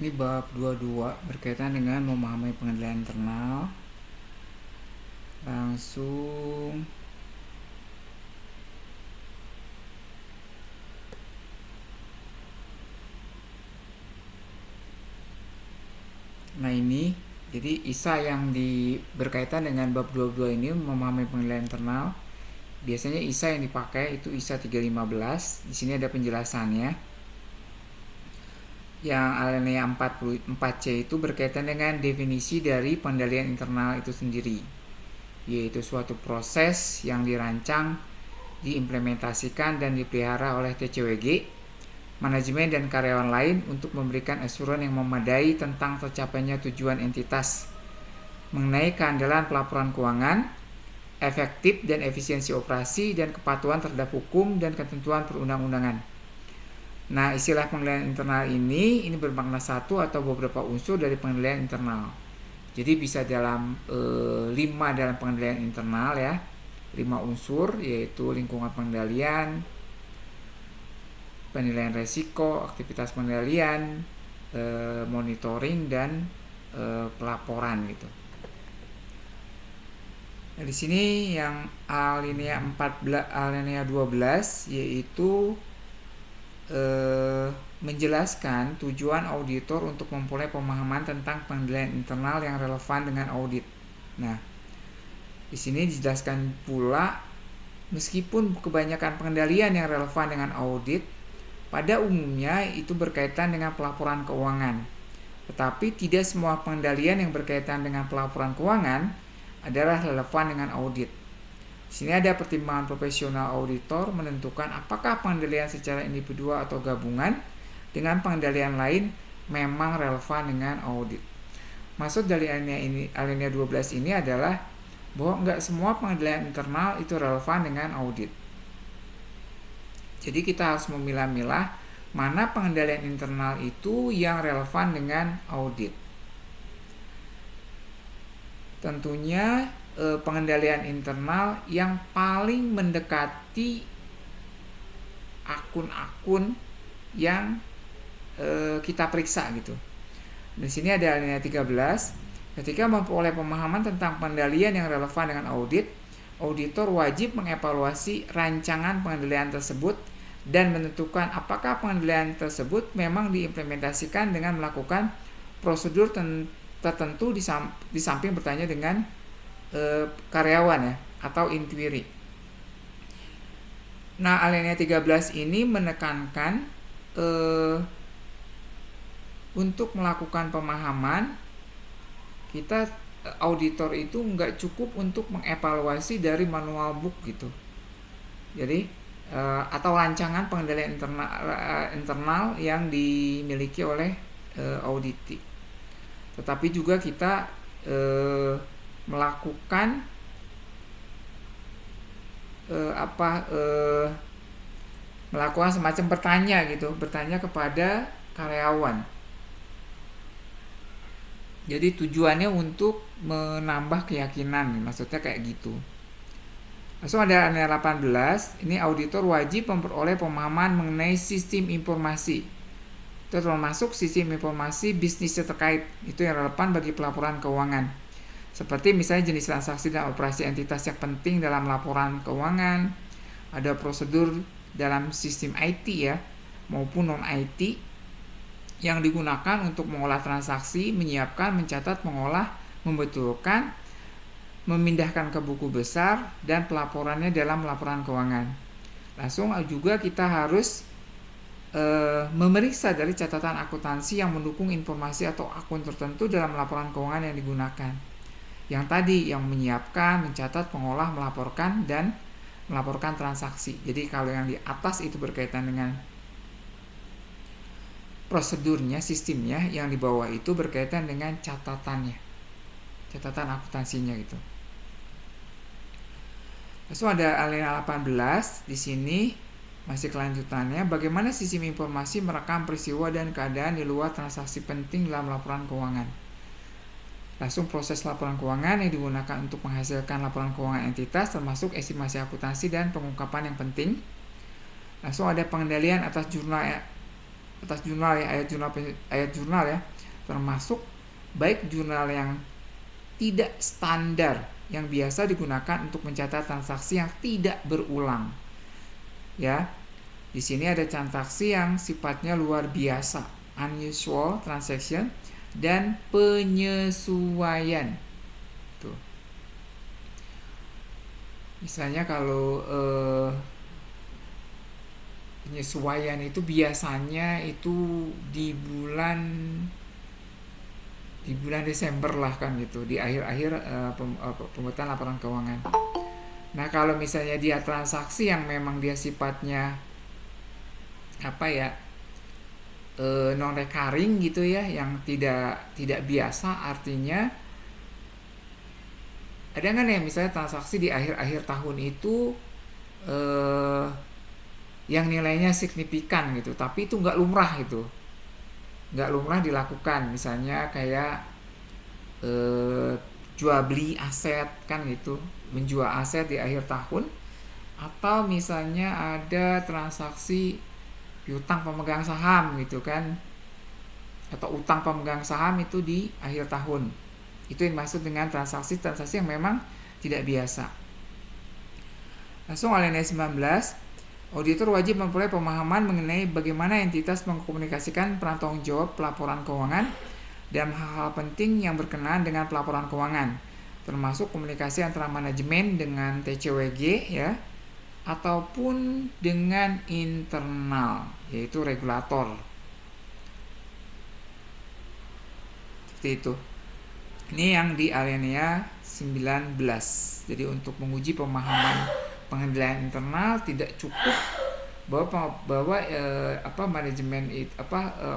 Ini bab 22 berkaitan dengan memahami pengendalian internal. Langsung Nah ini jadi ISA yang berkaitan dengan bab 22 ini memahami pengendalian internal. Biasanya ISA yang dipakai itu ISA 315. Di sini ada penjelasannya. Yang alinea 44C itu berkaitan dengan definisi dari pengendalian internal itu sendiri, yaitu suatu proses yang dirancang, diimplementasikan dan dipelihara oleh TCWG, manajemen dan karyawan lain untuk memberikan asuran yang memadai tentang tercapainya tujuan entitas mengenai keandalan pelaporan keuangan, efektif dan efisiensi operasi, dan kepatuhan terhadap hukum dan ketentuan perundang-undangan. Nah, istilah pengendalian internal ini bermakna satu atau beberapa unsur dari pengendalian internal. Jadi bisa dalam 5 dalam pengendalian internal ya. 5 unsur, yaitu lingkungan pengendalian, penilaian resiko, aktivitas pengendalian, monitoring, dan pelaporan gitu. Nah, di sini yang alinea 12 yaitu menjelaskan tujuan auditor untuk memperoleh pemahaman tentang pengendalian internal yang relevan dengan audit. Nah, di sini dijelaskan pula meskipun kebanyakan pengendalian yang relevan dengan audit pada umumnya itu berkaitan dengan pelaporan keuangan. Tetapi tidak semua pengendalian yang berkaitan dengan pelaporan keuangan adalah relevan dengan audit. Di sini ada pertimbangan profesional auditor menentukan apakah pengendalian secara individual atau gabungan dengan pengendalian lain memang relevan dengan audit. Maksud dari alinea 12 ini adalah bahwa enggak semua pengendalian internal itu relevan dengan audit. Jadi kita harus memilah-milah mana pengendalian internal itu yang relevan dengan audit. Tentunya pengendalian internal yang paling mendekati akun-akun yang kita periksa gitu. Di sini ada alinea 13. Ketika memperoleh pemahaman tentang pengendalian yang relevan dengan audit, auditor wajib mengevaluasi rancangan pengendalian tersebut dan menentukan apakah pengendalian tersebut memang diimplementasikan dengan melakukan prosedur tertentu di samping bertanya dengan karyawan ya, atau inquiry. Nah, alinea 13 ini menekankan untuk melakukan pemahaman, kita auditor itu nggak cukup untuk mengevaluasi dari manual book gitu. Jadi atau rancangan pengendalian internal yang dimiliki oleh auditi. Tetapi juga kita melakukan melakukan semacam bertanya kepada karyawan. Jadi tujuannya untuk menambah keyakinan, maksudnya kayak gitu. Langsung ada alinea 18, ini auditor wajib memperoleh pemahaman mengenai sistem informasi. Itu termasuk sistem informasi bisnis terkait, itu yang relevan bagi pelaporan keuangan. Seperti misalnya jenis transaksi dan operasi entitas yang penting dalam laporan keuangan, ada prosedur dalam sistem IT ya, maupun non-IT yang digunakan untuk mengolah transaksi, menyiapkan, mencatat, mengolah, membetulkan, memindahkan ke buku besar, dan pelaporannya dalam laporan keuangan. Langsung juga kita harus memeriksa dari catatan akuntansi yang mendukung informasi atau akun tertentu dalam laporan keuangan yang digunakan. Yang tadi yang menyiapkan, mencatat, mengolah, melaporkan, dan melaporkan transaksi. Jadi kalau yang di atas itu berkaitan dengan prosedurnya, sistemnya, yang di bawah itu berkaitan dengan catatannya, catatan akuntansinya gitu. Lalu ada alinea 18 di sini masih kelanjutannya, bagaimana sistem informasi merekam peristiwa dan keadaan di luar transaksi penting dalam laporan keuangan. Langsung proses laporan keuangan yang digunakan untuk menghasilkan laporan keuangan entitas termasuk estimasi akuntansi dan pengungkapan yang penting. Langsung ada pengendalian atas jurnal ya, ayat jurnal ya. termasuk baik jurnal yang tidak standar yang biasa digunakan untuk mencatat transaksi yang tidak berulang. Ya. Di sini ada transaksi yang sifatnya luar biasa, unusual transaction, dan penyesuaian. Tuh. Misalnya kalau penyesuaian itu biasanya itu di bulan Desember lah kan gitu, di akhir-akhir pembuatan laporan keuangan. Nah, kalau misalnya dia transaksi yang memang dia sifatnya non recurring gitu ya, yang tidak biasa, artinya ada nggak nih misalnya transaksi di akhir tahun itu yang nilainya signifikan gitu, tapi itu nggak lumrah dilakukan, misalnya kayak jual beli aset kan gitu, menjual aset di akhir tahun, atau misalnya ada transaksi piutang pemegang saham gitu kan, atau utang pemegang saham itu di akhir tahun. Itu yang dimaksud dengan transaksi yang memang tidak biasa. Langsung alinea 19, auditor wajib memperoleh pemahaman mengenai bagaimana entitas mengkomunikasikan pertanggung jawab pelaporan keuangan dan hal-hal penting yang berkenaan dengan pelaporan keuangan, termasuk komunikasi antara manajemen dengan TCWG ya, ataupun dengan internal, yaitu regulator. Seperti itu. Ini yang di alinea 19. Jadi untuk menguji pemahaman pengendalian internal tidak cukup bahwa manajemen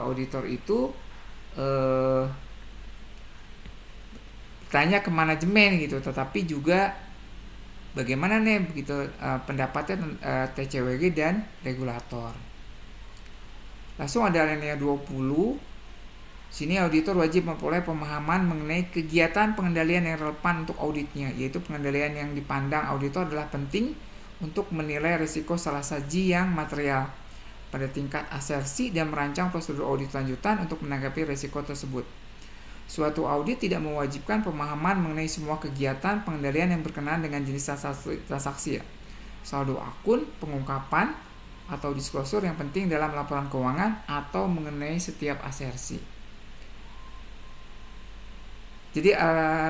auditor itu tanya ke manajemen gitu, tetapi juga bagaimana nih begitu pendapatnya TCWG dan regulator. Langsung ada alinea 20. Sini auditor wajib memperoleh pemahaman mengenai kegiatan pengendalian yang relevan untuk auditnya, yaitu pengendalian yang dipandang auditor adalah penting untuk menilai risiko salah saji yang material pada tingkat asersi dan merancang prosedur audit lanjutan untuk menanggapi risiko tersebut. Suatu audit tidak mewajibkan pemahaman mengenai semua kegiatan pengendalian yang berkenaan dengan jenis transaksi, saldo akun, pengungkapan, atau disclosure yang penting dalam laporan keuangan, atau mengenai setiap asersi. Jadi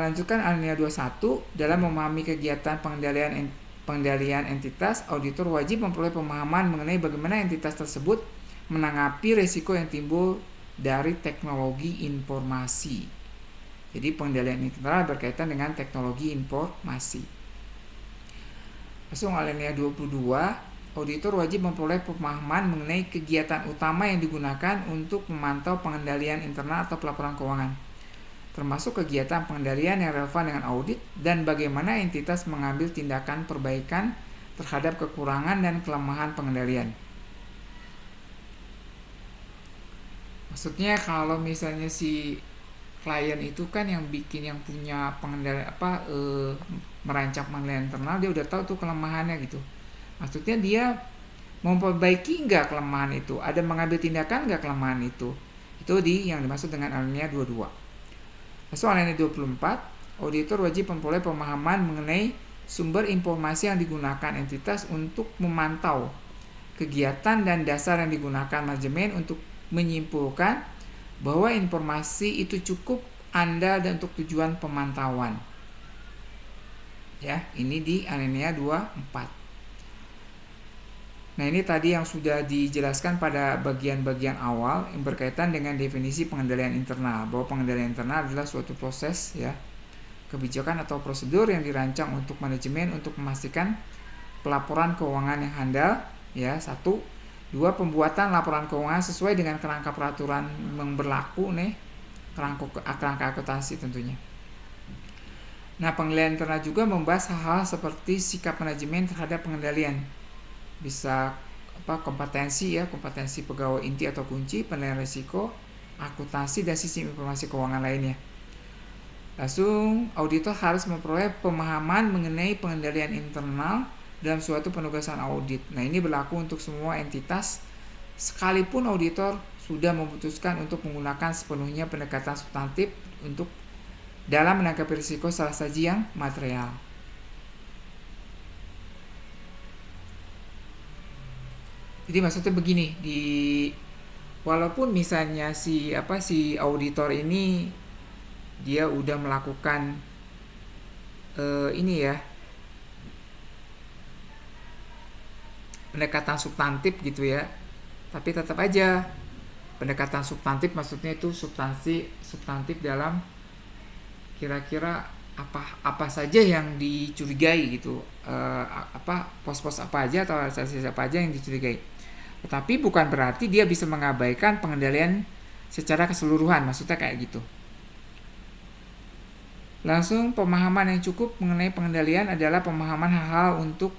lanjutkan alinea 21, dalam memahami kegiatan pengendalian entitas, auditor wajib memperoleh pemahaman mengenai bagaimana entitas tersebut menanggapi risiko yang timbul dari teknologi informasi. Jadi pengendalian internal berkaitan dengan teknologi informasi. Langsung alinea 22, auditor wajib memperoleh pemahaman mengenai kegiatan utama yang digunakan untuk memantau pengendalian internal atau pelaporan keuangan, termasuk kegiatan pengendalian yang relevan dengan audit dan bagaimana entitas mengambil tindakan perbaikan terhadap kekurangan dan kelemahan pengendalian. Maksudnya kalau misalnya si klien itu kan yang punya pengendalian merancang pengendalian internal, dia udah tahu tuh kelemahannya gitu. Maksudnya dia memperbaiki nggak kelemahan itu, ada mengambil tindakan nggak kelemahan itu yang dimaksud dengan alinea 22. Langsung alinea 24, auditor wajib memperoleh pemahaman mengenai sumber informasi yang digunakan entitas untuk memantau kegiatan dan dasar yang digunakan manajemen untuk menyimpulkan bahwa informasi itu cukup andal dan untuk tujuan pemantauan. Ya, ini di alinea 24. Nah, ini tadi yang sudah dijelaskan pada bagian-bagian awal yang berkaitan dengan definisi pengendalian internal, bahwa pengendalian internal adalah suatu proses ya, kebijakan atau prosedur yang dirancang untuk manajemen untuk memastikan pelaporan keuangan yang handal ya. 1. 2. Pembuatan laporan keuangan sesuai dengan kerangka peraturan yang berlaku nih, kerangka akuntansi tentunya. Nah, pengendalian internal juga membahas hal-hal seperti sikap manajemen terhadap pengendalian. Bisa kompetensi pegawai inti atau kunci, penilaian risiko, akuntansi, dan sistem informasi keuangan lainnya. Langsung auditor harus memperoleh pemahaman mengenai pengendalian internal dalam suatu penugasan audit. Nah, ini berlaku untuk semua entitas sekalipun auditor sudah memutuskan untuk menggunakan sepenuhnya pendekatan substantif untuk dalam menanggapi risiko salah saji yang material. Jadi maksudnya begini, walaupun misalnya si auditor ini dia udah melakukan pendekatan substantif gitu ya, tapi tetap aja pendekatan substantif maksudnya itu substantif dalam kira-kira apa saja yang dicurigai gitu, pos-pos apa aja atau asas apa aja yang dicurigai. Tetapi bukan berarti dia bisa mengabaikan pengendalian secara keseluruhan, maksudnya kayak gitu. Langsung, pemahaman yang cukup mengenai pengendalian adalah pemahaman hal-hal untuk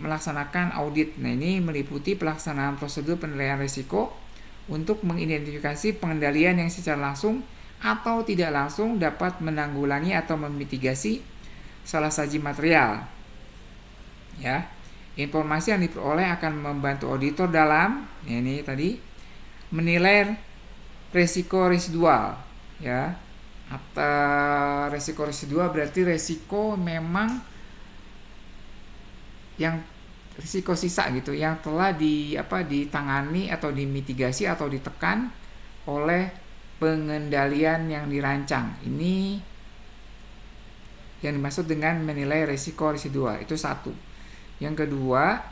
melaksanakan audit. Nah, ini meliputi pelaksanaan prosedur penilaian risiko untuk mengidentifikasi pengendalian yang secara langsung atau tidak langsung dapat menanggulangi atau memitigasi salah saji material. Ya, informasi yang diperoleh akan membantu auditor dalam ini tadi menilai risiko residual, ya. Atau risiko residual berarti risiko memang yang risiko sisa gitu yang telah ditangani atau dimitigasi atau ditekan oleh pengendalian yang dirancang. Ini yang dimaksud dengan menilai risiko residual, itu satu. Yang kedua,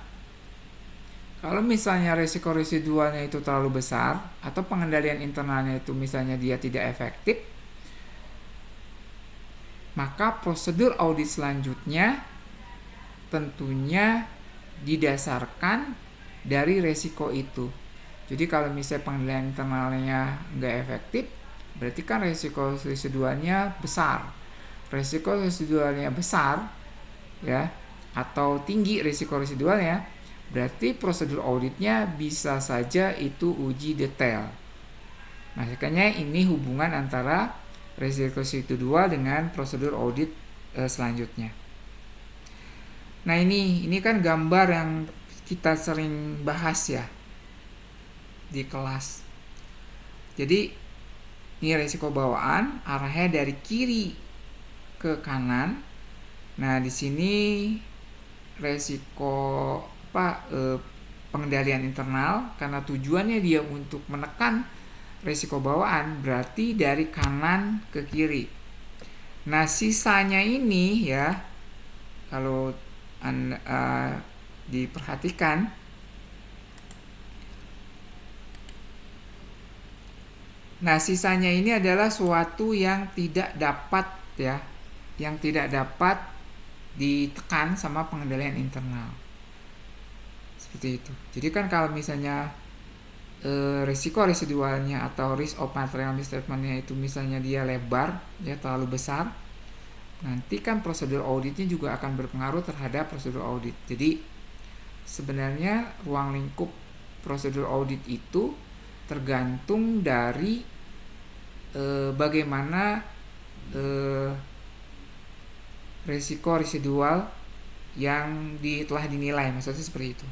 kalau misalnya risiko residualnya itu terlalu besar atau pengendalian internalnya itu misalnya dia tidak efektif, maka prosedur audit selanjutnya tentunya didasarkan dari resiko itu. Jadi kalau misalnya pengendalian internalnya nggak efektif, berarti kan resiko residualnya besar. Resiko residualnya besar, ya, atau tinggi resiko residualnya, berarti prosedur auditnya bisa saja itu uji detail. Makanya ini hubungan antara risiko residual dengan prosedur audit selanjutnya. Nah, ini kan gambar yang kita sering bahas ya di kelas. Jadi ini risiko bawaan, arahnya dari kiri ke kanan. Nah, di sini risiko pengendalian internal, karena tujuannya dia untuk menekan risiko bawaan, berarti dari kanan ke kiri. Nah, sisanya ini ya, kalau diperhatikan, nah sisanya ini adalah suatu yang tidak dapat ditekan sama pengendalian internal. Seperti itu. Jadi kan kalau misalnya risiko residualnya atau risk of material misstatement-nya itu misalnya dia lebar, ya terlalu besar, nanti kan prosedur auditnya juga akan berpengaruh terhadap prosedur audit. Jadi sebenarnya ruang lingkup prosedur audit itu tergantung dari bagaimana risiko residual yang telah dinilai, maksudnya seperti itu.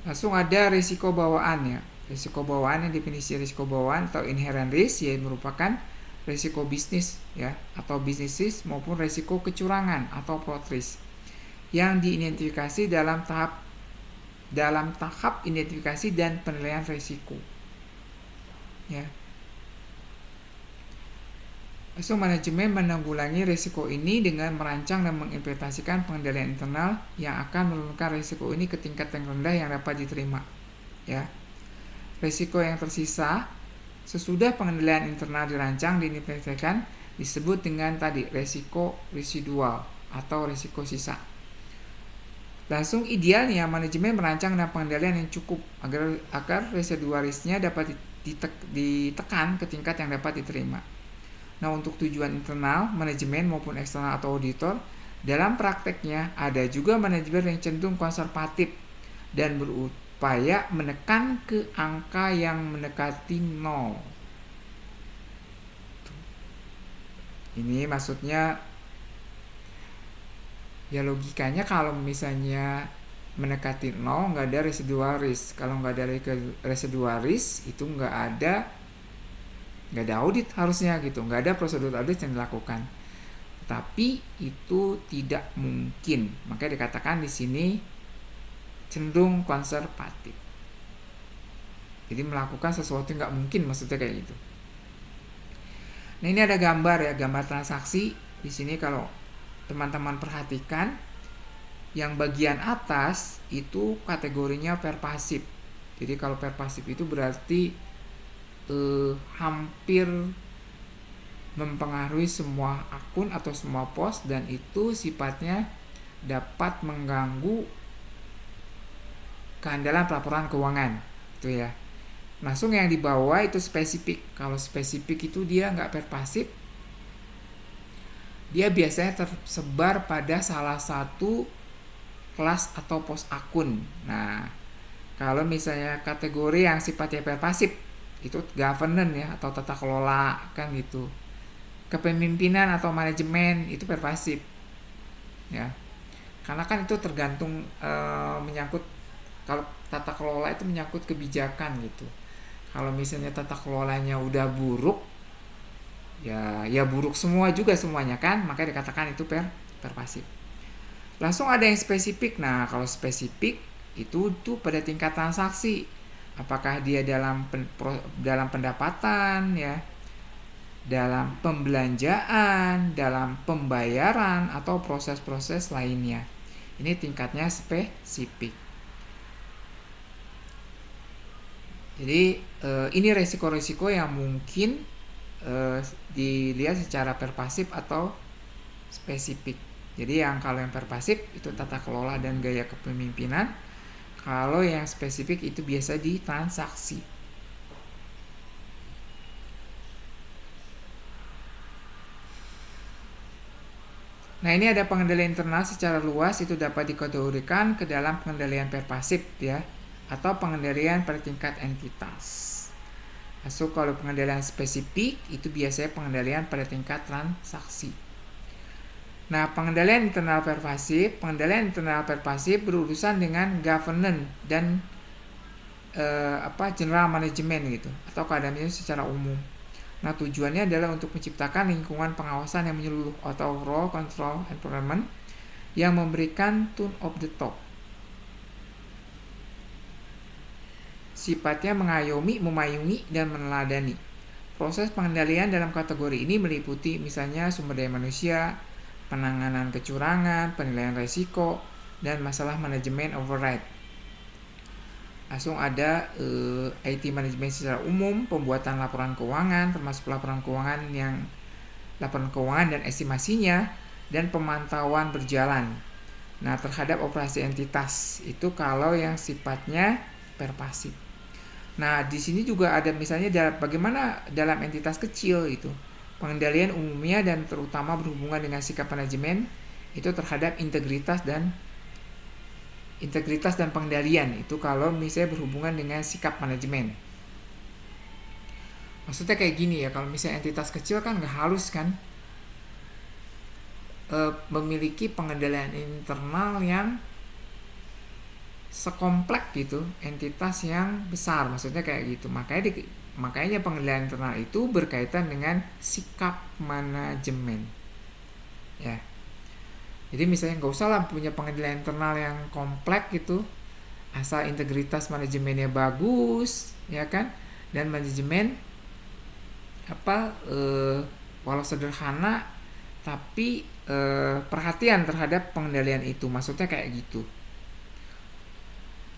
Langsung ada risiko bawaan ya. Risiko bawaan, yang definisi risiko bawaan atau inherent risk, yaitu merupakan risiko bisnis ya, atau business risk maupun risiko kecurangan atau fraud risk yang diidentifikasi dalam tahap identifikasi dan penilaian risiko. Ya. So, manajemen menanggulangi risiko ini dengan merancang dan mengimplementasikan pengendalian internal yang akan menurunkan risiko ini ke tingkat yang rendah yang dapat diterima. Ya. Risiko yang tersisa sesudah pengendalian internal dirancang dan diimplementasikan disebut dengan tadi risiko residual atau risiko sisa. Langsung, idealnya manajemen merancang dan pengendalian yang cukup agar residual risk-nya dapat ditekan ke tingkat yang dapat diterima. Nah, untuk tujuan internal, manajemen maupun eksternal atau auditor, dalam prakteknya ada juga manajemen yang cenderung konservatif dan berupaya menekan ke angka yang mendekati 0. Ini maksudnya ya logikanya kalau misalnya mendekati 0, nggak ada residual risk. Kalau nggak ada residual risk, itu nggak ada audit harusnya gitu, nggak ada prosedur audit yang dilakukan. Tapi itu tidak mungkin, makanya dikatakan di sini cenderung konservatif. Jadi melakukan sesuatu yang nggak mungkin, maksudnya kayak gitu. Nah, ini ada gambar ya, gambar transaksi. Di sini kalau teman-teman perhatikan, yang bagian atas itu kategorinya pervasif. Jadi kalau pervasif itu berarti hampir mempengaruhi semua akun atau semua pos, dan itu sifatnya dapat mengganggu keandalan pelaporan keuangan, itu ya. Langsung yang di bawah itu spesifik. Kalau spesifik itu dia nggak pervasif, dia biasanya tersebar pada salah satu kelas atau pos akun. Nah, kalau misalnya kategori yang sifatnya pervasif itu governance ya, atau tata kelola kan gitu. Kepemimpinan atau manajemen itu pervasif ya, karena kan itu tergantung menyangkut, kalau tata kelola itu menyangkut kebijakan gitu. Kalau misalnya tata kelolanya udah buruk ya buruk semua juga semuanya kan, makanya dikatakan itu pervasif. Langsung ada yang spesifik. Nah, kalau spesifik itu tuh pada tingkat transaksi, apakah dia dalam pendapatan ya, dalam pembelanjaan, dalam pembayaran, atau proses-proses lainnya. Ini tingkatnya spesifik. Jadi ini resiko-resiko yang mungkin dilihat secara pervasif atau spesifik. Jadi kalau yang pervasif itu tata kelola dan gaya kepemimpinan. Kalau yang spesifik itu biasa di transaksi. Nah, ini ada pengendalian internal secara luas, itu dapat dikategorikan ke dalam pengendalian pervasif ya, atau pengendalian pada tingkat entitas. Masuk kalau pengendalian spesifik itu biasanya pengendalian pada tingkat transaksi. Nah, pengendalian internal pervasif berurusan dengan governance dan general management gitu, atau keadaannya secara umum. Nah, tujuannya adalah untuk menciptakan lingkungan pengawasan yang menyeluruh atau role control environment yang memberikan tone of the top. Sifatnya mengayomi, memayungi, dan meneladani. Proses pengendalian dalam kategori ini meliputi misalnya sumber daya manusia, penanganan kecurangan, penilaian risiko, dan masalah manajemen override. Langsung ada IT manajemen secara umum, pembuatan laporan keuangan, termasuk laporan keuangan dan estimasinya, dan pemantauan berjalan. Nah, terhadap operasi entitas itu kalau yang sifatnya pervasif. Nah, di sini juga ada misalnya bagaimana dalam entitas kecil itu. Pengendalian umumnya dan terutama berhubungan dengan sikap manajemen itu terhadap integritas dan pengendalian itu kalau misalnya berhubungan dengan sikap manajemen. Maksudnya kayak gini ya, kalau misalnya entitas kecil kan nggak halus kan memiliki pengendalian internal yang sekompleks gitu entitas yang besar, maksudnya kayak gitu. Makanya pengendalian internal itu berkaitan dengan sikap manajemen ya. Jadi misalnya nggak usah lah punya pengendalian internal yang kompleks gitu, asal integritas manajemennya bagus ya kan, dan manajemen walau sederhana tapi perhatian terhadap pengendalian itu, maksudnya kayak gitu.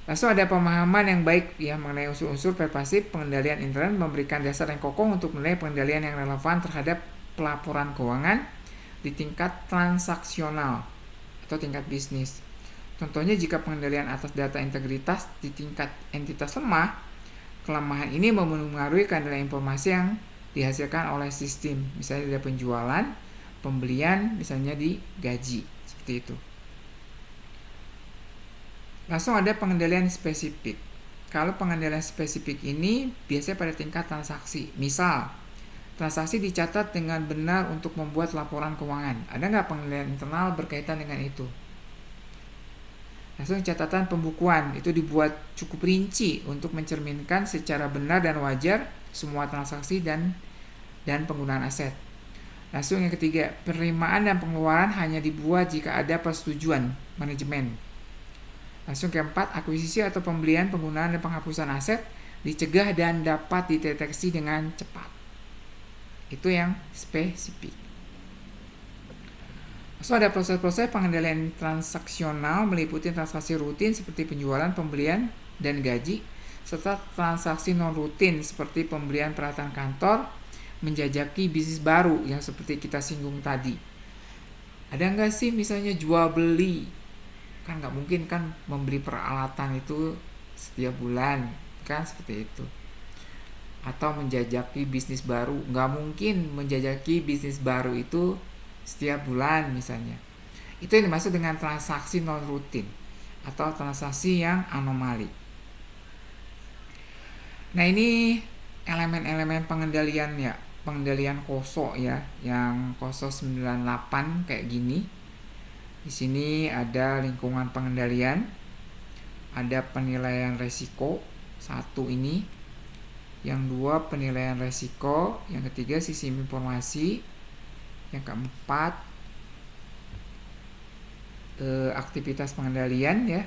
Langsung ada pemahaman yang baik ya mengenai unsur-unsur pervasif. Pengendalian internal memberikan dasar yang kokoh untuk menilai pengendalian yang relevan terhadap pelaporan keuangan di tingkat transaksional atau tingkat bisnis. Contohnya jika pengendalian atas data integritas di tingkat entitas lemah, kelemahan ini mempengaruhi keandalan informasi yang dihasilkan oleh sistem, misalnya dari penjualan, pembelian, misalnya di gaji, seperti itu. Langsung ada pengendalian spesifik. Kalau pengendalian spesifik ini biasanya pada tingkat transaksi. Misal, transaksi dicatat dengan benar untuk membuat laporan keuangan. Ada nggak pengendalian internal berkaitan dengan itu? Langsung catatan pembukuan itu dibuat cukup rinci untuk mencerminkan secara benar dan wajar semua transaksi dan penggunaan aset. Langsung yang ketiga, penerimaan dan pengeluaran hanya dibuat jika ada persetujuan manajemen. Langsung keempat, akuisisi atau pembelian, penggunaan dan penghapusan aset dicegah dan dapat dideteksi dengan cepat. Itu yang spesifik. So, ada proses-proses pengendalian transaksional meliputi transaksi rutin seperti penjualan, pembelian, dan gaji, serta transaksi non-rutin seperti pembelian peralatan kantor, menjajaki bisnis baru yang seperti kita singgung tadi. Ada nggak sih misalnya jual beli? Kan nggak mungkin kan membeli peralatan itu setiap bulan, kan seperti itu. Atau menjajaki bisnis baru, nggak mungkin menjajaki bisnis baru itu setiap bulan misalnya. Itu yang dimaksud dengan transaksi non rutin atau transaksi yang anomali. Nah, ini elemen-elemen pengendalian ya, pengendalian KOSO ya, yang KOSO 98 kayak gini. Di sini ada lingkungan pengendalian, ada penilaian resiko, satu ini, yang dua penilaian resiko, yang ketiga sistem informasi, yang keempat aktivitas pengendalian ya,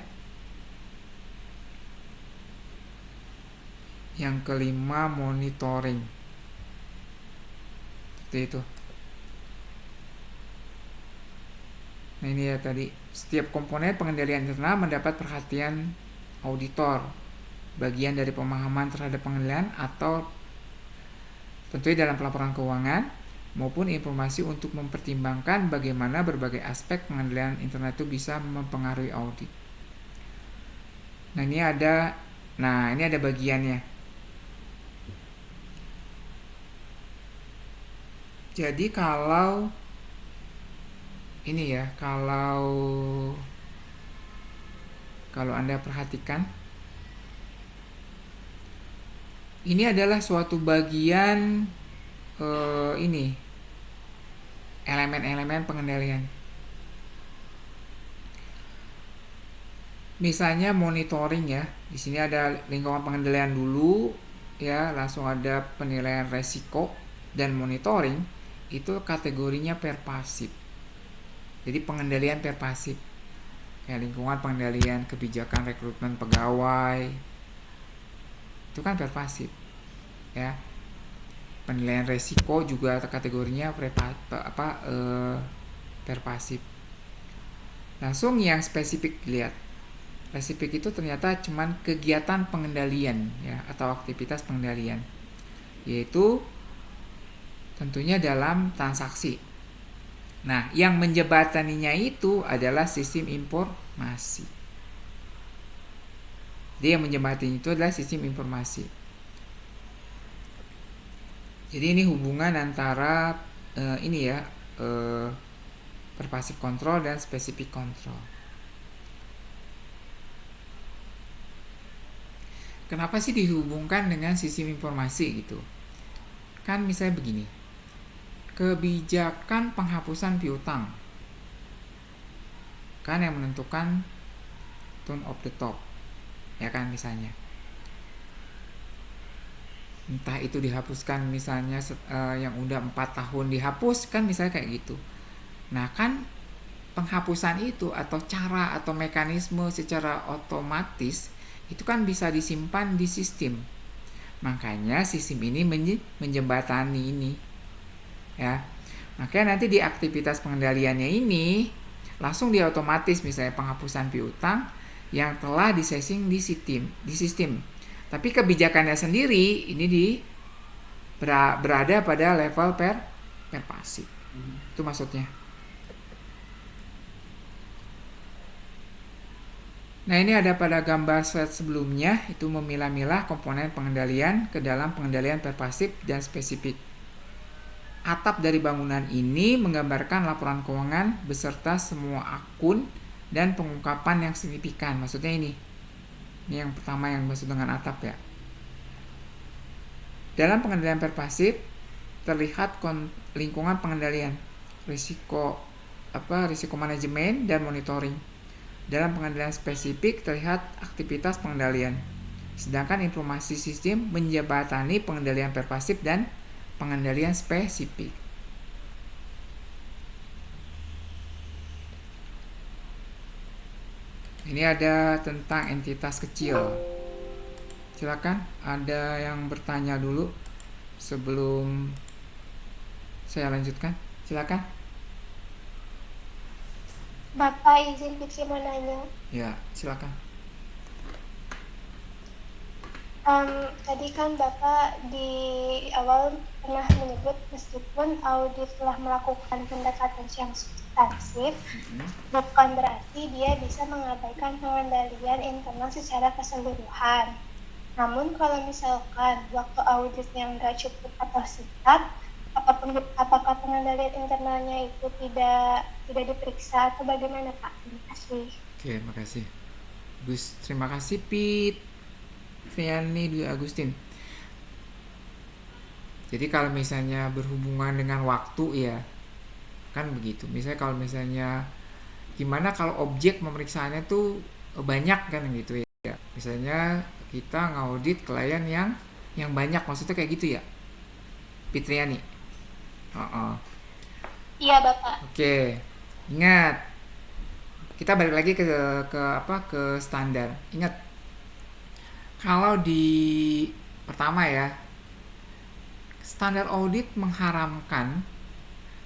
yang kelima monitoring. Seperti itu. Nah, ini ya tadi, setiap komponen pengendalian internal mendapat perhatian auditor, bagian dari pemahaman terhadap pengendalian atau tentunya dalam pelaporan keuangan maupun informasi untuk mempertimbangkan bagaimana berbagai aspek pengendalian internal itu bisa mempengaruhi audit. Nah, ini ada bagiannya. Jadi kalau ini ya, kalau Anda perhatikan, ini adalah suatu bagian ini elemen-elemen pengendalian. Misalnya monitoring ya, di sini ada lingkungan pengendalian dulu ya, langsung ada penilaian resiko dan monitoring itu kategorinya pervasif. Jadi pengendalian pervasif kayak lingkungan pengendalian kebijakan rekrutmen pegawai itu kan pervasif ya. Penilaian resiko juga kategorinya pervasif. Langsung yang spesifik dilihat. Spesifik itu ternyata cuman kegiatan pengendalian ya, atau aktivitas pengendalian, yaitu tentunya dalam transaksi. Nah, yang menjembataninya itu adalah sistem informasi. Jadi yang menjembatani itu adalah sistem informasi. Jadi ini hubungan antara pervasive control dan specific control. Kenapa sih dihubungkan dengan sistem informasi gitu? Kan misalnya begini, kebijakan penghapusan piutang kan yang menentukan tone of the top ya kan, misalnya entah itu dihapuskan misalnya yang udah 4 tahun dihapus kan, misalnya kayak gitu. Nah kan penghapusan itu atau cara atau mekanisme secara otomatis itu kan bisa disimpan di sistem. Makanya sistem ini menjembatani ini ya. Makanya nanti di aktivitas pengendaliannya ini langsung dia otomatis misalnya penghapusan piutang yang telah disetting di sistem. Tapi kebijakannya sendiri ini berada pada level pervasif. Itu maksudnya. Nah, ini ada pada gambar slide sebelumnya, itu memilah-milah komponen pengendalian ke dalam pengendalian pervasif dan spesifik. Atap dari bangunan ini menggambarkan laporan keuangan beserta semua akun dan pengungkapan yang signifikan. Maksudnya ini yang pertama yang maksud dengan atap ya. Dalam pengendalian pervasif terlihat lingkungan pengendalian, risiko manajemen dan monitoring. Dalam pengendalian spesifik terlihat aktivitas pengendalian, sedangkan informasi sistem menjembatani pengendalian pervasif dan pengendalian spesifik. Ini ada tentang entitas kecil. Silakan, ada yang bertanya dulu sebelum saya lanjutkan. Silakan. Bapak izin Fitri mau nanya. Ya, silakan. Tadi kan Bapak di awal pernah menyebut meskipun audit telah melakukan pendekatan yang substansif, bukan berarti dia bisa mengabaikan pengendalian internal secara keseluruhan. Namun kalau misalkan waktu auditnya nggak cukup atau singkat, apakah pengendalian internalnya itu tidak diperiksa atau bagaimana Pak? Terima kasih. Oke, makasih. Terima kasih Pit. Fiani Dwi Agustin. Jadi kalau misalnya berhubungan dengan waktu ya, kan begitu. Misalnya kalau misalnya gimana kalau objek pemeriksaannya tuh banyak kan gitu ya. Misalnya kita ngaudit klien yang banyak, maksudnya kayak gitu ya, Fitriani. Iya Bapak. Oke, ingat kita balik lagi ke standar. Ingat kalau di pertama ya, standar audit mengharamkan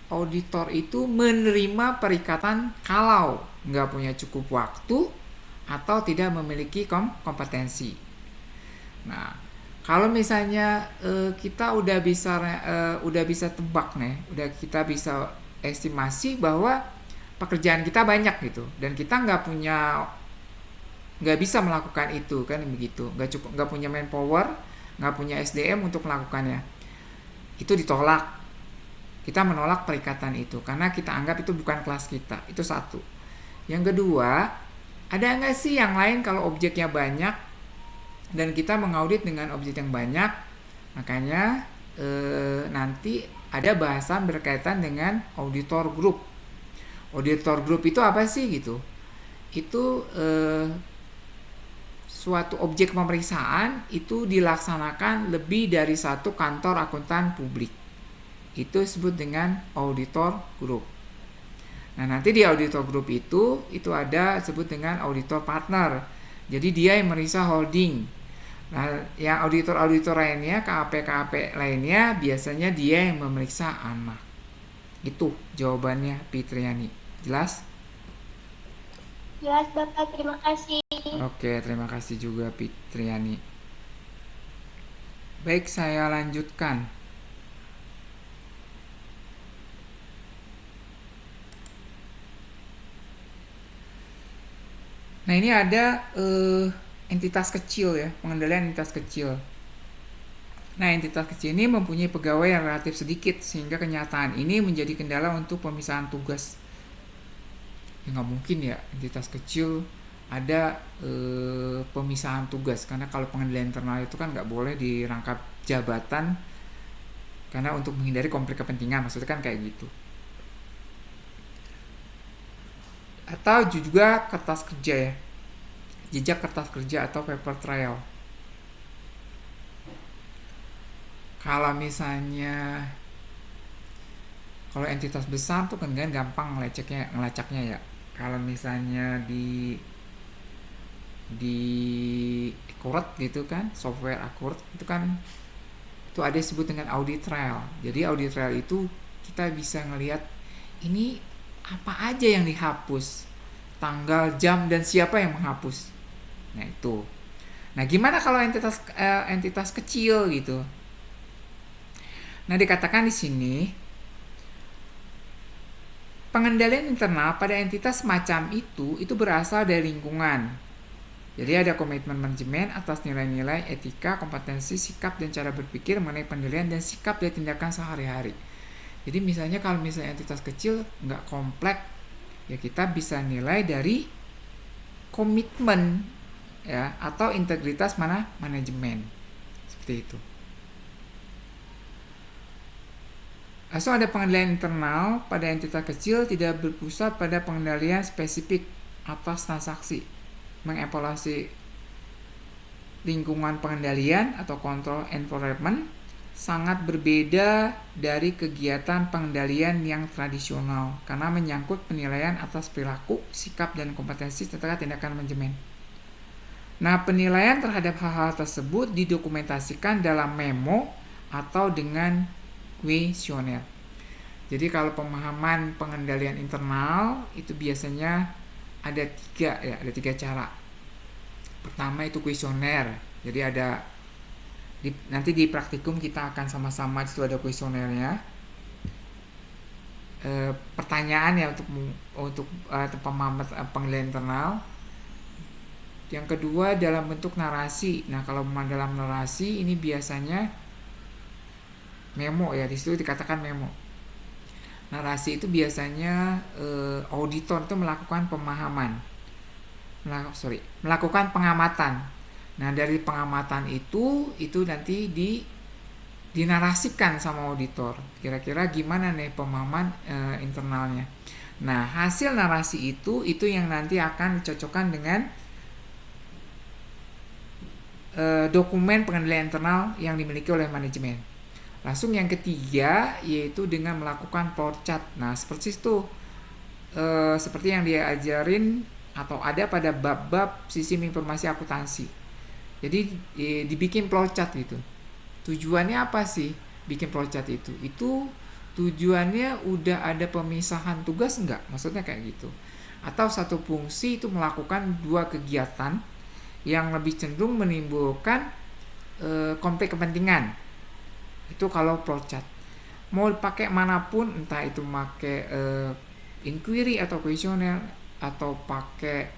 auditor itu menerima perikatan kalau nggak punya cukup waktu atau tidak memiliki kompetensi. Nah, kalau misalnya kita udah bisa tebak nih, kita bisa estimasi bahwa pekerjaan kita banyak gitu, dan kita nggak bisa melakukan itu kan begitu, nggak punya manpower, nggak punya SDM untuk melakukannya, itu ditolak. Kita menolak perikatan itu karena kita anggap itu bukan kelas kita. Itu satu. Yang kedua, ada nggak sih yang lain kalau objeknya banyak dan kita mengaudit dengan objek yang banyak? Makanya nanti ada bahasan berkaitan dengan auditor group. Auditor group itu apa sih gitu? Itu suatu objek pemeriksaan itu dilaksanakan lebih dari satu kantor akuntan publik. Itu disebut dengan auditor group. Nah, nanti di auditor group itu ada disebut dengan auditor partner. Jadi dia yang meriksa holding. Nah, yang auditor lainnya, KAP lainnya biasanya dia yang memeriksa anak. Itu jawabannya Fitriani. Jelas? Jelas Bapak, terima kasih. Oke, terima kasih juga Fitriani. Baik, saya lanjutkan. Nah, ini ada entitas kecil ya, pengendalian entitas kecil. Nah, entitas kecil ini mempunyai pegawai yang relatif sedikit, sehingga kenyataan ini menjadi kendala untuk pemisahan tugas. Ya nggak mungkin ya entitas kecil ada pemisahan tugas, karena kalau pengendalian internal itu kan nggak boleh dirangkap jabatan, karena untuk menghindari konflik kepentingan, maksudnya kan kayak gitu. Atau juga kertas kerja ya, jejak kertas kerja atau paper trail. Kalau misalnya kalau entitas besar tuh kan gampang ngelacaknya ya. Kalau misalnya di Accurate gitu kan, software Accurate itu kan itu ada disebut dengan audit trail. Jadi audit trail itu kita bisa ngelihat ini apa aja yang dihapus, tanggal, jam, dan siapa yang menghapus. Nah itu. Nah gimana kalau entitas kecil gitu? Nah dikatakan di sini pengendalian internal pada entitas semacam itu berasal dari lingkungan. Jadi ada komitmen manajemen atas nilai-nilai etika, kompetensi, sikap, dan cara berpikir mengenai pendirian dan sikap dan tindakan sehari-hari. Jadi misalnya kalau misalnya entitas kecil nggak kompleks, ya kita bisa nilai dari komitmen ya atau integritas manajemen. Seperti itu. Asal ada pengendalian internal pada entitas kecil tidak berpusat pada pengendalian spesifik. atas transaksi, mengevaluasi lingkungan pengendalian atau control environment sangat berbeda dari kegiatan pengendalian yang tradisional karena menyangkut penilaian atas perilaku, sikap, dan kompetensi terkait tindakan manajemen. Nah, penilaian terhadap hal-hal tersebut didokumentasikan dalam memo atau dengan kuesioner. Jadi kalau pemahaman pengendalian internal itu biasanya ada tiga cara. Pertama itu kuesioner. Jadi nanti di praktikum kita akan sama-sama itu ada kuesionernya. Pertanyaan ya untuk pemahaman pengendalian internal. Yang kedua dalam bentuk narasi. Nah, kalau dalam narasi ini biasanya memo ya, di situ dikatakan memo. Narasi itu biasanya auditor itu melakukan melakukan pengamatan. Nah, dari pengamatan itu nanti dinarasikan sama auditor. Kira-kira gimana nih pemahaman internalnya. Nah, hasil narasi itu yang nanti akan dicocokkan dengan dokumen pengendalian internal yang dimiliki oleh manajemen. Langsung yang ketiga yaitu dengan melakukan flow chart. Nah, seperti itu seperti yang dia ajarin atau ada pada bab-bab sistem informasi akuntansi. Jadi dibikin flow chart gitu. Tujuannya apa sih bikin flow chart itu? Itu tujuannya udah ada pemisahan tugas enggak? Maksudnya kayak gitu. Atau satu fungsi itu melakukan dua kegiatan yang lebih cenderung menimbulkan konflik kepentingan. Itu kalau flowchart. Mau pakai manapun, entah itu pakai inquiry atau kuesioner atau pakai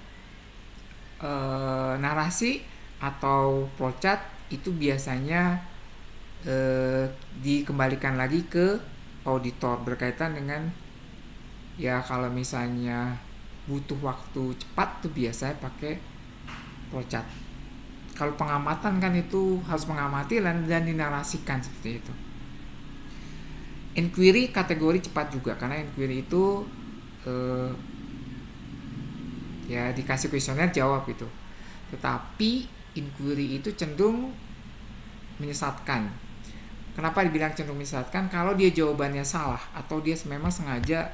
narasi atau flowchart, itu biasanya dikembalikan lagi ke auditor berkaitan dengan ya kalau misalnya butuh waktu cepat tuh biasanya pakai flowchart. Kalau pengamatan kan itu harus mengamati dan dinarasikan seperti itu. Inquiry kategori cepat juga karena inquiry itu ya dikasih kuesioner jawab itu. Tetapi inquiry itu cenderung menyesatkan. Kenapa dibilang cenderung menyesatkan? Kalau dia jawabannya salah atau dia memang sengaja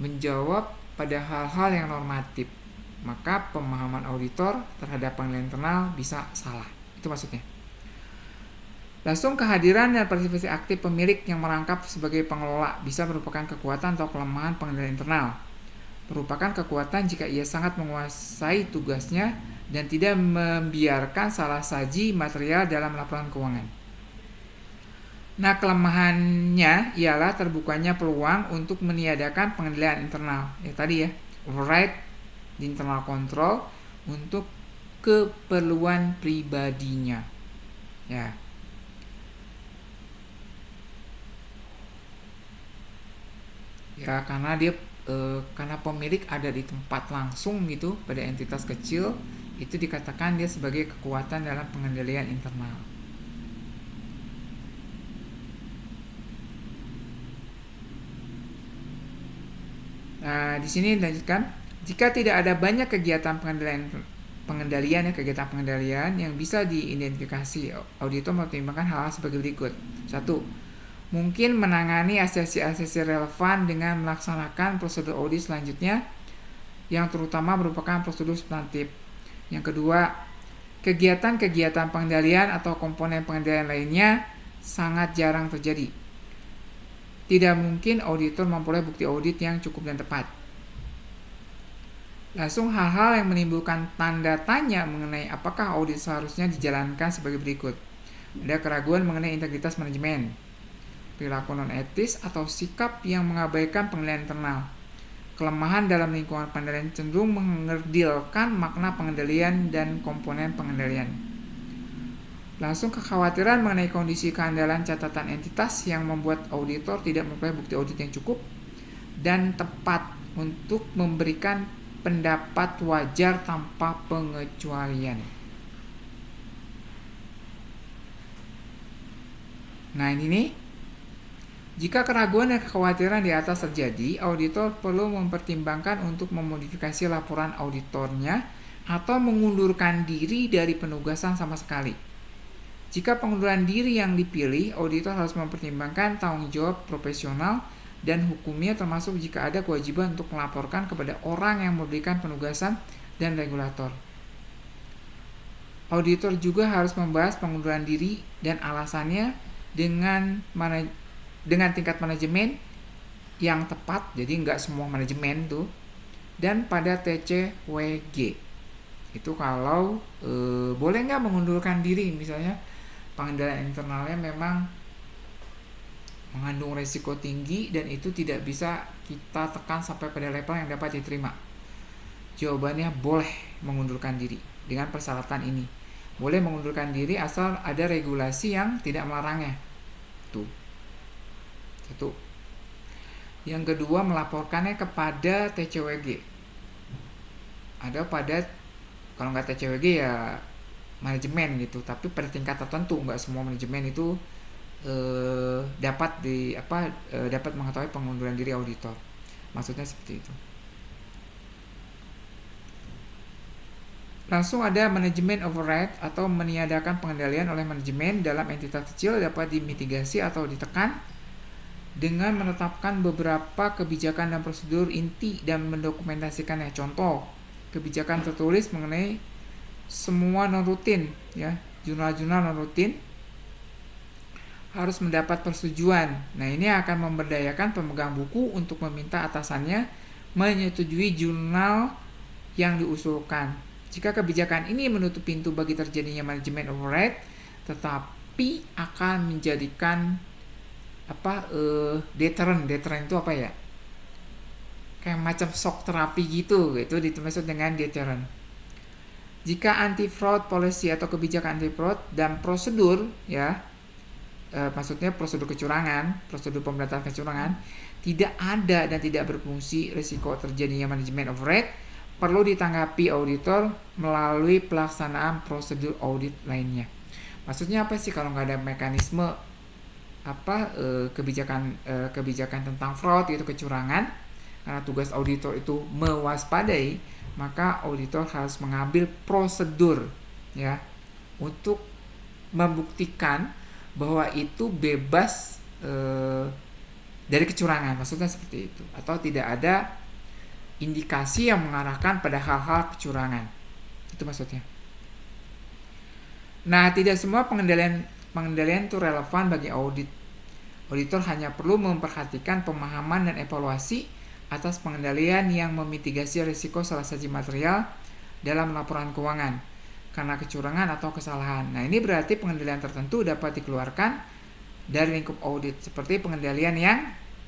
menjawab pada hal-hal yang normatif, maka pemahaman auditor terhadap penilaian internal bisa salah. Itu maksudnya. Langsung kehadiran dan partisipasi aktif pemilik yang merangkap sebagai pengelola bisa merupakan kekuatan atau kelemahan penilaian internal. Merupakan kekuatan jika ia sangat menguasai tugasnya dan tidak membiarkan salah saji material dalam laporan keuangan. Nah, kelemahannya ialah terbukanya peluang untuk meniadakan pengendalian internal. Ya tadi ya, override di internal control untuk keperluan pribadinya. Ya. Ya, karena dia karena pemilik ada di tempat langsung gitu pada entitas kecil, itu dikatakan dia sebagai kekuatan dalam pengendalian internal. Nah, di sini dilanjutkan. Jika tidak ada banyak kegiatan pengendalian yang bisa diidentifikasi, auditor mempertimbangkan hal-hal sebagai berikut. 1. Mungkin menangani asesi-asesi relevan dengan melaksanakan prosedur audit selanjutnya yang terutama merupakan prosedur substantif. Yang kedua, kegiatan-kegiatan pengendalian atau komponen pengendalian lainnya sangat jarang terjadi. Tidak mungkin auditor memperoleh bukti audit yang cukup dan tepat. Langsung hal-hal yang menimbulkan tanda tanya mengenai apakah audit seharusnya dijalankan sebagai berikut. Ada keraguan mengenai integritas manajemen, perilaku non-etis atau sikap yang mengabaikan penilaian internal, kelemahan dalam lingkungan pengendalian cenderung mengerdilkan makna pengendalian dan komponen pengendalian. Langsung kekhawatiran mengenai kondisi keandalan catatan entitas yang membuat auditor tidak memperoleh bukti audit yang cukup dan tepat untuk memberikan pendapat wajar tanpa pengecualian. Nah, ini nih Jika keraguan dan kekhawatiran di atas terjadi, auditor perlu mempertimbangkan untuk memodifikasi laporan auditornya atau mengundurkan diri dari penugasan sama sekali. Jika pengunduran diri yang dipilih, auditor harus mempertimbangkan tanggung jawab profesional dan hukumnya, termasuk jika ada kewajiban untuk melaporkan kepada orang yang memberikan penugasan dan regulator. Auditor juga harus membahas pengunduran diri dan alasannya dengan tingkat manajemen yang tepat, jadi nggak semua manajemen tuh, dan pada TCWG. Itu kalau boleh nggak mengundurkan diri, misalnya pengendalian internalnya memang mengandung resiko tinggi dan itu tidak bisa kita tekan sampai pada level yang dapat diterima. Jawabannya boleh mengundurkan diri dengan persyaratan ini. Boleh mengundurkan diri asal ada regulasi yang tidak melarangnya. Tuh. Satu. Yang kedua, melaporkannya kepada TCWG. Ada pada, kalau nggak TCWG ya manajemen gitu, tapi pada tingkat tertentu, nggak semua manajemen itu dapat mengetahui pengunduran diri auditor. Maksudnya seperti itu. Langsung ada manajemen override atau meniadakan pengendalian oleh manajemen dalam entitas kecil dapat dimitigasi atau ditekan dengan menetapkan beberapa kebijakan dan prosedur inti dan mendokumentasikannya. Contoh, kebijakan tertulis mengenai semua non-rutin, ya, jurnal-jurnal non-rutin harus mendapat persetujuan. Nah, ini akan memberdayakan pemegang buku untuk meminta atasannya menyetujui jurnal yang diusulkan. Jika kebijakan ini menutup pintu bagi terjadinya manajemen override, tetapi akan menjadikan deterrent itu apa ya? Kayak macam shock terapi gitu, itu dimaksud dengan deterrent. Jika anti-fraud policy atau kebijakan anti-fraud dan prosedur, ya, maksudnya prosedur kecurangan, prosedur pemberantasan kecurangan, tidak ada dan tidak berfungsi, risiko terjadinya manajemen override perlu ditanggapi auditor melalui pelaksanaan prosedur audit lainnya. Maksudnya apa sih kalau nggak ada mekanisme kebijakan tentang fraud itu kecurangan, karena tugas auditor itu mewaspadai, maka auditor harus mengambil prosedur, ya, untuk membuktikan bahwa itu bebas dari kecurangan, maksudnya seperti itu, atau tidak ada indikasi yang mengarahkan pada hal-hal kecurangan, itu maksudnya. Nah, tidak semua pengendalian itu relevan bagi audit. Auditor hanya perlu memperhatikan pemahaman dan evaluasi atas pengendalian yang memitigasi risiko salah satu material dalam laporan keuangan karena kecurangan atau kesalahan. Nah, ini berarti pengendalian tertentu dapat dikeluarkan dari lingkup audit, seperti pengendalian yang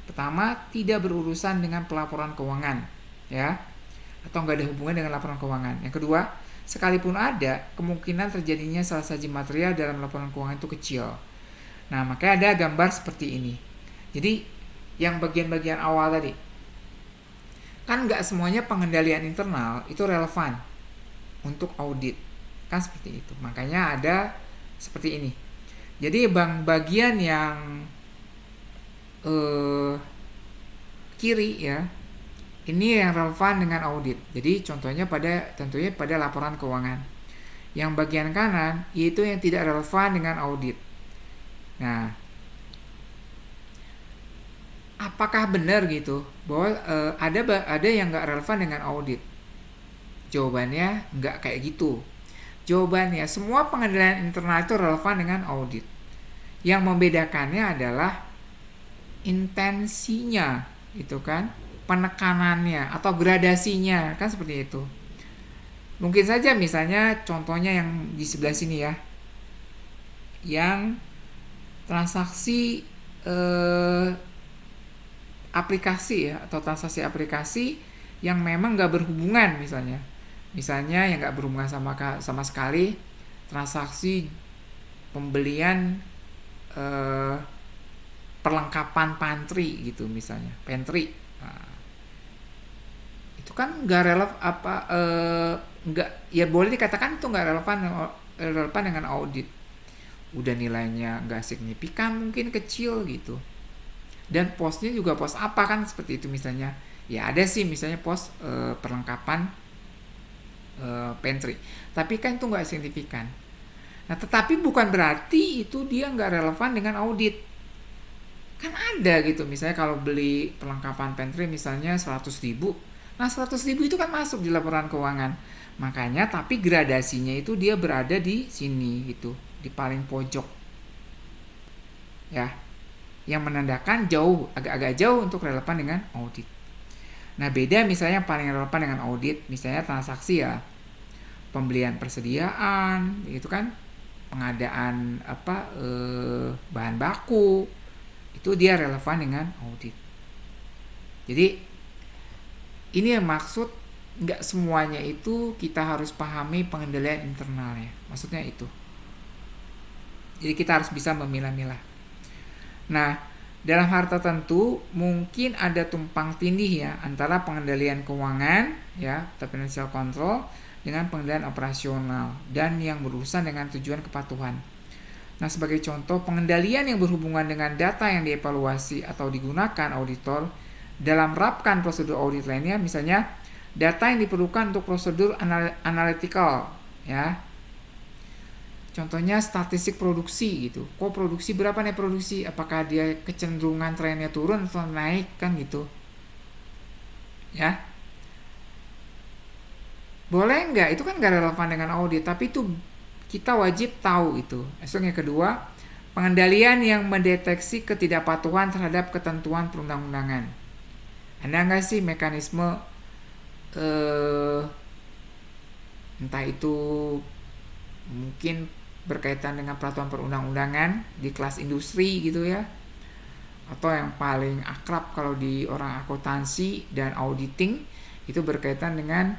pertama tidak berurusan dengan pelaporan keuangan, ya, atau nggak ada hubungan dengan laporan keuangan. Yang kedua, sekalipun ada, kemungkinan terjadinya salah satu material dalam laporan keuangan itu kecil. Nah, makanya ada gambar seperti ini. Jadi, yang bagian-bagian awal tadi, kan nggak semuanya pengendalian internal itu relevan untuk audit, kan seperti itu. Makanya ada seperti ini. Jadi bagian yang kiri, ya, ini yang relevan dengan audit. Jadi tentunya pada laporan keuangan. Yang bagian kanan itu yang tidak relevan dengan audit. Nah, apakah benar gitu bahwa ada yang nggak relevan dengan audit? Jawabannya nggak kayak gitu. Jawabannya semua pengendalian internal itu relevan dengan audit. Yang membedakannya adalah intensinya, itu kan, penekanannya atau gradasinya, kan seperti itu. Mungkin saja misalnya contohnya yang di sebelah sini, ya, yang transaksi aplikasi, ya, atau transaksi aplikasi yang memang nggak berhubungan, misalnya yang nggak berhubungan sama sekali transaksi pembelian perlengkapan pantry gitu, misalnya pantry. Nah, itu kan nggak nggak, ya boleh dikatakan itu nggak relevan dengan audit. Udah nilainya nggak signifikan, mungkin kecil gitu. Dan posnya juga pos apa kan seperti itu misalnya. Ya ada sih misalnya pos perlengkapan pantry. Tapi kan itu nggak signifikan. Nah tetapi bukan berarti itu dia nggak relevan dengan audit. Kan ada gitu misalnya kalau beli perlengkapan pantry misalnya 100.000. Nah 100.000 itu kan masuk di laporan keuangan. Makanya tapi gradasinya itu dia berada di sini gitu, di paling pojok. Ya. Yang menandakan jauh, agak-agak jauh untuk relevan dengan audit. Nah beda misalnya yang paling relevan dengan audit, misalnya transaksi ya, pembelian persediaan, itu kan pengadaan bahan baku, itu dia relevan dengan audit. Jadi ini yang maksud nggak semuanya itu kita harus pahami pengendalian internalnya, maksudnya itu. Jadi kita harus bisa memilah-milah. Nah, dalam hal tertentu mungkin ada tumpang tindih ya antara pengendalian keuangan ya, financial control dengan pengendalian operasional dan yang berurusan dengan tujuan kepatuhan. Nah, sebagai contoh pengendalian yang berhubungan dengan data yang dievaluasi atau digunakan auditor dalam menerapkan prosedur audit lainnya, misalnya data yang diperlukan untuk prosedur analytical ya. Contohnya statistik produksi gitu. Kok produksi berapa nih produksi? Apakah dia kecenderungan trennya turun atau naik kan gitu. Ya. Boleh nggak? Itu kan nggak relevan dengan audit. Tapi itu kita wajib tahu itu. Yang kedua, pengendalian yang mendeteksi ketidakpatuhan terhadap ketentuan perundang-undangan. Ada nggak sih mekanisme entah itu mungkin berkaitan dengan peraturan perundang-undangan di kelas industri gitu ya, atau yang paling akrab kalau di orang akuntansi dan auditing itu berkaitan dengan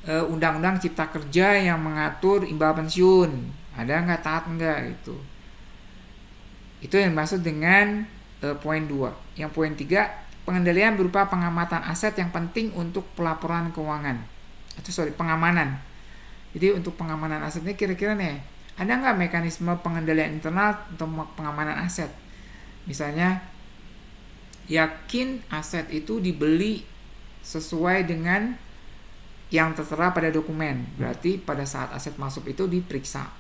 undang-undang cipta kerja yang mengatur imbal pensiun, ada nggak, taat nggak gitu. Itu yang dimaksud dengan poin 2. Yang poin 3, pengendalian berupa pengamatan aset yang penting untuk pelaporan keuangan pengamanan. Jadi untuk pengamanan asetnya kira-kira nih, ada nggak mekanisme pengendalian internal untuk pengamanan aset? Misalnya, yakin aset itu dibeli sesuai dengan yang tertera pada dokumen. Berarti pada saat aset masuk itu diperiksa.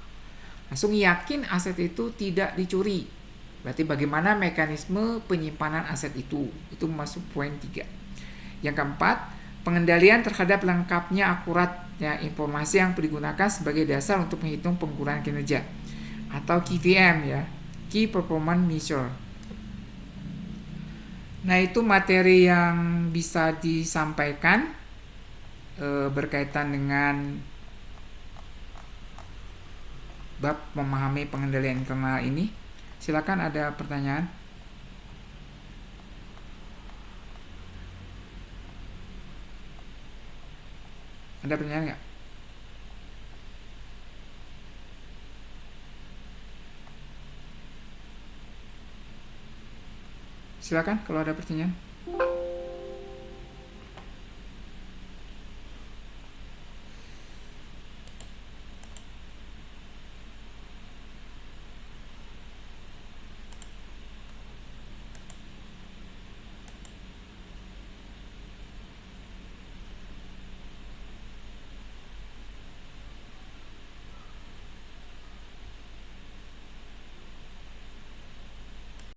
Langsung yakin aset itu tidak dicuri. Berarti bagaimana mekanisme penyimpanan aset itu? Itu masuk poin 3. Yang keempat, pengendalian terhadap lengkapnya akuratnya informasi yang digunakan sebagai dasar untuk menghitung pengukuran kinerja atau KPM ya, Key Performance Measure. Nah itu materi yang bisa disampaikan berkaitan dengan bab memahami pengendalian internal ini. Silakan ada pertanyaan. Ada pertanyaan nggak? Silakan kalau ada pertanyaan.